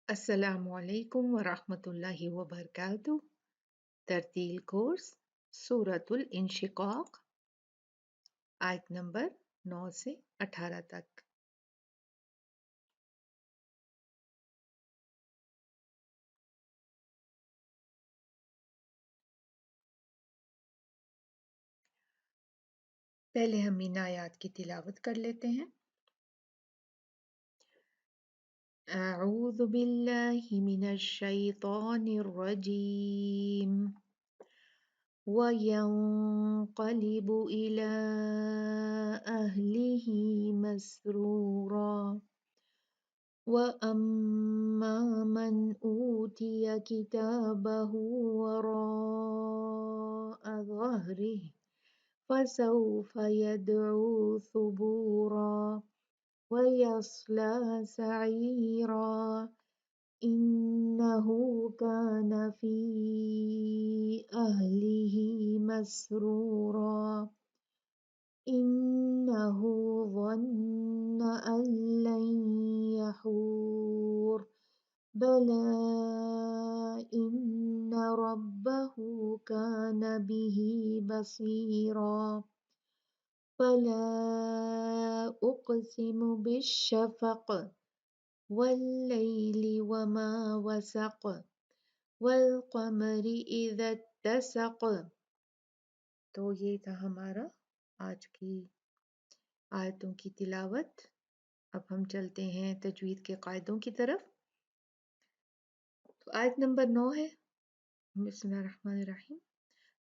السلام علیکم ورحمۃ اللہ وبرکاتہ۔ ترتیل کورس سورۃ الانشقاق، آیت نمبر 9 سے 18 تک۔ پہلے ہم ان آیات کی تلاوت کر لیتے ہیں۔ اعوذ باللہ من الشیطان الرجیم۔ وَيَنقَلِبُ إِلَىٰ أَهْلِهِ مَسْرُورًا وَأَمَّا مَنْ أُوتِيَ كِتَابَهُ وَرَاءَ ظَهْرِهِ فَسَوْفَ يَدْعُو ثُبُورًا وَيَصْلَىٰ سَعِيرًا إِنَّهُ كَانَ فِي أَهْلِهِ مَسْرُورًا إِنَّهُ ظَنَّ أَن لَّن يَحُورَ بَلَىٰ إِنَّ رَبَّهُ كَانَ بِهِ بَصِيرًا فَلَا أُقْسِمُ بِالشَّفَقِ وَاللَّيْلِ وَمَا وَسَقَ وَالْقَمَرِ إِذَا اتَّسَقَ۔ تو یہ تھا ہمارا آج کی آیتوں کی تلاوت۔ اب ہم چلتے ہیں تجوید کے قاعدوں کی طرف۔ تو آیت نمبر 9 ہے، بسم اللہ الرحمن الرحیم۔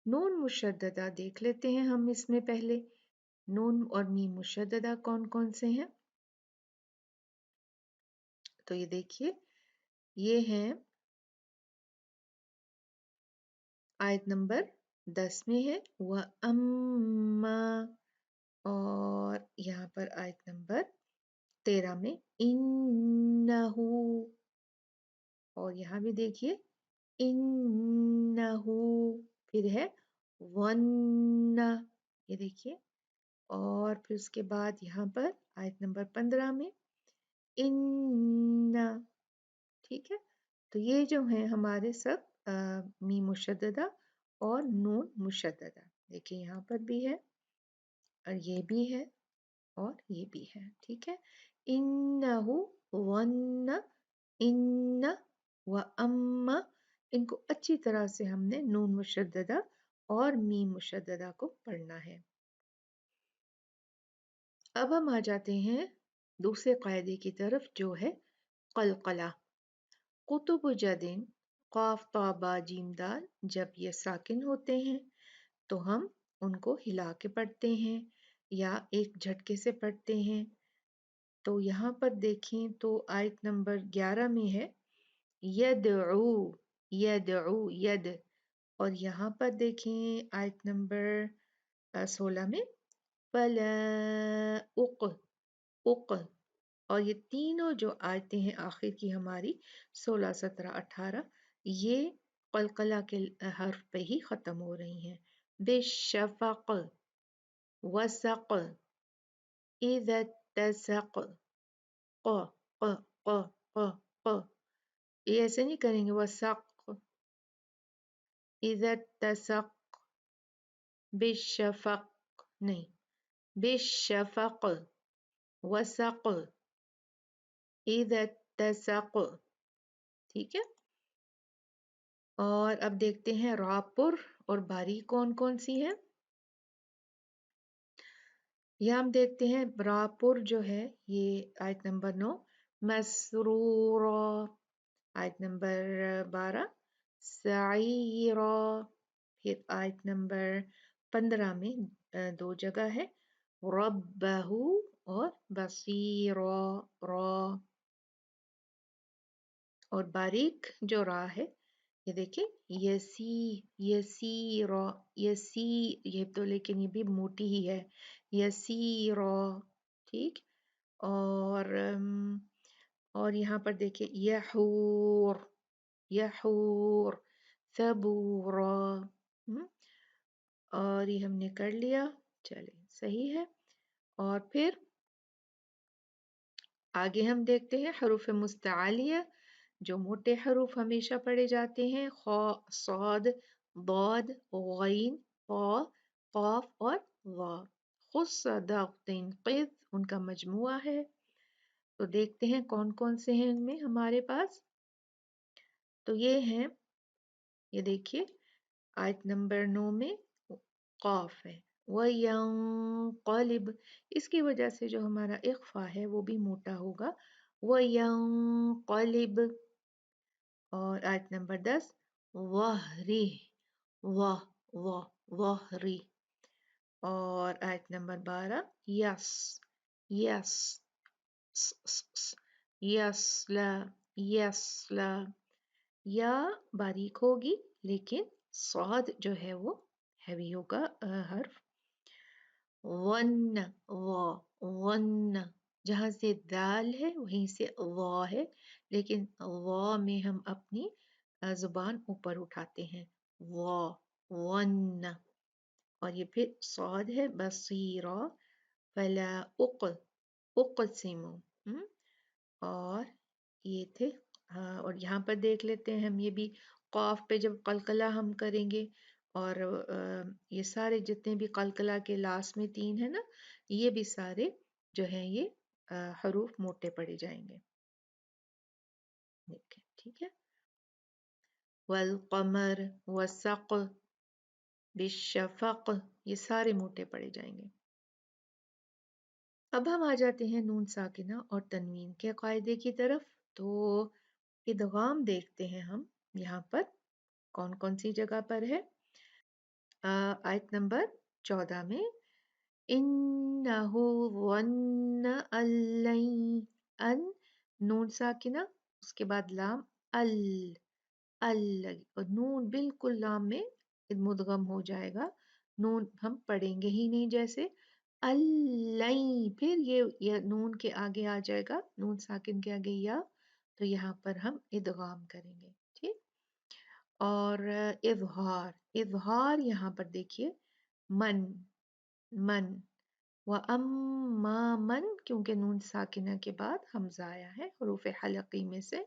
نون مشددہ دیکھ لیتے ہیں ہم اس میں پہلے۔ نون اور میم مشددہ کون کون سے ہیں؟ تو یہ دیکھیے، یہ ہیں آیت نمبر 10 میں ہے وَأَمَّا، اور یہاں پر آیت نمبر 13 میں إِنَّهُ، اور یہاں بھی دیکھیے إِنَّهُ، پھر ہے ظَنَّ، یہ دیکھیے، اور پھر اس کے بعد یہاں پر آیت نمبر 15 میں إِنَّ، ٹھیک ہے۔ تو یہ جو ہیں ہمارے سب میم مشددہ اور نون مشددہ، دیکھیں یہاں پر بھی ہے اور یہ بھی ہے اور یہ بھی ہے، ٹھیک ہے۔ إِنَّهُ ظَنَّ، إِنَّ وَأَمَّا، ان کو اچھی طرح سے ہم نے نون مشددہ اور میم مشددہ کو پڑھنا ہے۔ اب ہم آ جاتے ہیں دوسرے قاعدے کی طرف جو ہے قلقلہ۔ قطب جدن قاف طا با جیم دال، جب یہ ساکن ہوتے ہیں تو ہم ان کو ہلا کے پڑھتے ہیں یا ایک جھٹکے سے پڑھتے ہیں۔ تو یہاں پر دیکھیں تو آیت نمبر 11 میں ہے یدعو، یدعو، ید، اور یہاں پر دیکھیں آیت نمبر 16 میں فلا اق، اق، اور یہ تینوں جو آیتیں ہیں آخر کی ہماری 16، 17، 18، یہ قلقلہ کے حرف پہ ہی ختم ہو رہی ہیں۔ بالشفق، وسق، اذا اتسق، ق، ق، ق، ق، ق، یہ ایسے نہیں کریں گے وسق، اذا اتسق، بالشفق نہیں، بالشفق، وسق، اذا اتسق، ٹھیک ہے۔ اور اب دیکھتے ہیں را پر اور باری کون کون سی ہیں۔ یہاں ہم دیکھتے ہیں را پر جو ہے یہ آیت نمبر 9 مسرورا، آیت نمبر 12 سعیرا، پھر آیت نمبر 15 میں 2 جگہ ہے ربہ اور بصیرا، را، اور باریک جو را ہے یہ دیکھیں یسی، یسیرا، یسی، یہ تو لیکن یہ بھی موٹی ہی ہے یسیرا، ٹھیک۔ اور یہاں پر دیکھیں یحور، یحور، ثبورا، اور یہ ہم نے کر لیا، چلیں صحیح ہے۔ اور پھر آگے ہم دیکھتے ہیں حروف مستعلیہ، جو موٹے حروف ہمیشہ پڑھے جاتے ہیں خا، صاد، ضاد، غین، طا، قاف اور وا. خص ضغطین قذ ان کا مجموعہ ہے. تو دیکھتے ہیں کون کون سے ہیں ان میں ہمارے پاس. تو یہ ہیں، یہ دیکھیے آیت نمبر 9 میں قاف ہے. وَيَنقَلِبْ، اس کی وجہ سے جو ہمارا اخفا ہے وہ بھی موٹا ہوگا. وَيَنقَلِبْ. اور آیت نمبر 10 وَهْرِهْ، وَهْرِهْ. اور آیت نمبر 12 یس، یس، یسلا، یسلا. یا باریک ہوگی لیکن صاد جو ہے وہ ہیوی ہوگا حرف. ون، ون، جہاں سے دال ہے وہیں سے وا ہے، لیکن وا میں ہم اپنی زبان اوپر اٹھاتے ہیں. وا، ون. اور یہ پھر صاد ہے بصیرا. فلا اقسم. اور یہ تھے. اور یہاں پر دیکھ لیتے ہیں ہم، یہ بھی قاف پہ جب قلقلہ ہم کریں گے، اور یہ سارے جتنے بھی قلقلہ کے لاسٹ میں 3 ہیں نا، یہ بھی سارے جو ہیں یہ حروف موٹے پڑے جائیں گے. دیکھیں ٹھیک ہے. والقمر، والسق، بالشفق، یہ سارے موٹے پڑے جائیں گے. اب ہم آ جاتے ہیں نون ساکنہ اور تنوین کے قاعدے کی طرف. تو ادغام دیکھتے ہیں ہم یہاں پر کون کون سی جگہ پر ہے. آیت نمبر 14 میں انہو ظن ان لن، ان نون ساکنہ، اس کے بعد لام، اور نون بالکل لام میں مدغم ہو جائے گا. نون ہم پڑھیں گے ہی نہیں، جیسے اللَّين، پھر یہ نون کے آگے آ جائے گا، نون ساکن کے آگے یا، تو یہاں پر ہم ادغام کریں گے. ٹھیک. اور اظہار، اظہار یہاں پر دیکھیے من، من. وَأَمَّا مَن، کیونکہ نون ساکنہ کے بعد حمزہ آیا ہے حروف حلقی میں سے.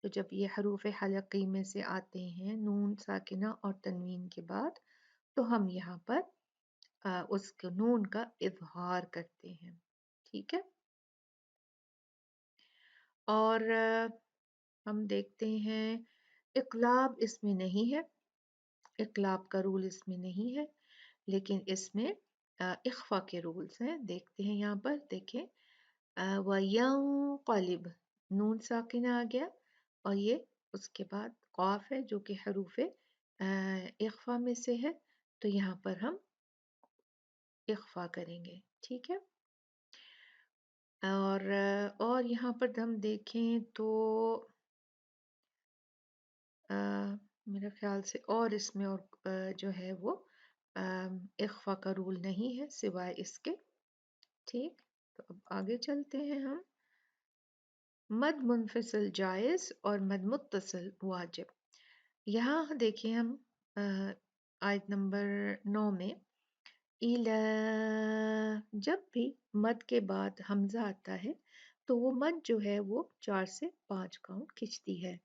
تو جب یہ حروف حلقی میں سے آتے ہیں نون ساکنہ اور تنوین کے بعد، تو ہم یہاں پر اس نون کا اظہار کرتے ہیں. ٹھیک ہے. اور ہم دیکھتے ہیں اقلاب اس میں نہیں ہے، اقلاب کا رول اس میں نہیں ہے، لیکن اس میں اخفا کے رولز ہیں. دیکھتے ہیں یہاں پر، دیکھیں وَيَنقَلِبْ، نون ساکنہ آ گیا، اور یہ اس کے بعد قاف ہے جو کہ حروف اخفا میں سے ہے، تو یہاں پر ہم اخفا کریں گے. ٹھیک ہے. اور یہاں پر ہم دیکھیں تو میرا خیال سے اور اس میں اور جو ہے وہ اخفا کا رول نہیں ہے سوائے اس کے. ٹھیک. تو اب آگے چلتے ہیں ہم. مد منفصل جائز اور مد متصل واجب. یہاں دیکھیں ہم آیت نمبر 9 میں جب بھی مد کے بعد حمزہ آتا ہے تو وہ مد جو ہے وہ 4 سے 5 کاؤنٹ کھنچتی ہے.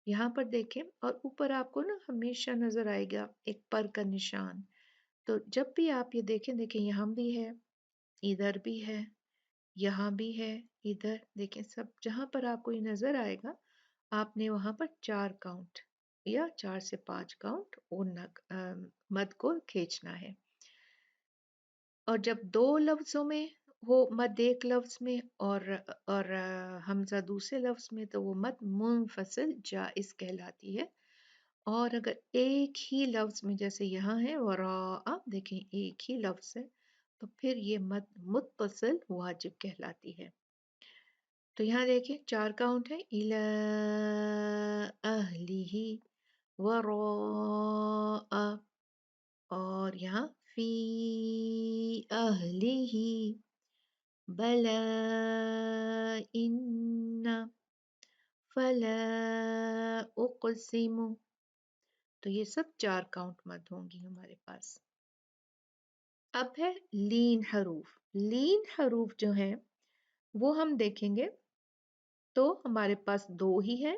یہاں پر دیکھیں، اور اوپر آپ کو نا ہمیشہ نظر آئے گا ایک پر کا نشان. تو جب بھی آپ یہ دیکھیں یہاں بھی ہے، ادھر بھی ہے، یہاں بھی ہے، ادھر دیکھیں، سب جہاں پر آپ کو یہ نظر آئے گا آپ نے وہاں پر 4 کاؤنٹ یا 4 سے 5 کاؤنٹ مد کو کھینچنا ہے. اور جب 2 لفظوں میں ہو مد، ایک لفظ میں اور حمزہ دوسرے لفظ میں، تو وہ مد منفصل جائز کہلاتی ہے. اور اگر ایک ہی لفظ میں، جیسے یہاں ہے وراء، دیکھیں ایک ہی لفظ ہے، تو پھر یہ مد متصل واجب کہلاتی ہے. تو یہاں دیکھیں 4 کاؤنٹ ہے، الی اہلہ، وراء، اور یہاں فی اہلہ، بلا ان، فلا اقسم. تو یہ سب 4 کاؤنٹ مد ہوں گی ہمارے پاس. اب ہے لین حروف. لین حروف جو ہیں وہ ہم دیکھیں گے تو ہمارے پاس 2 ہی ہیں.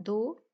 2,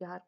4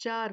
4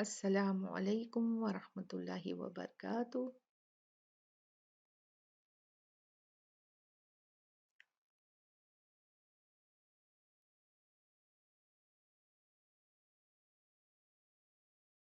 السلام علیکم ورحمۃ اللہ وبرکاتہ.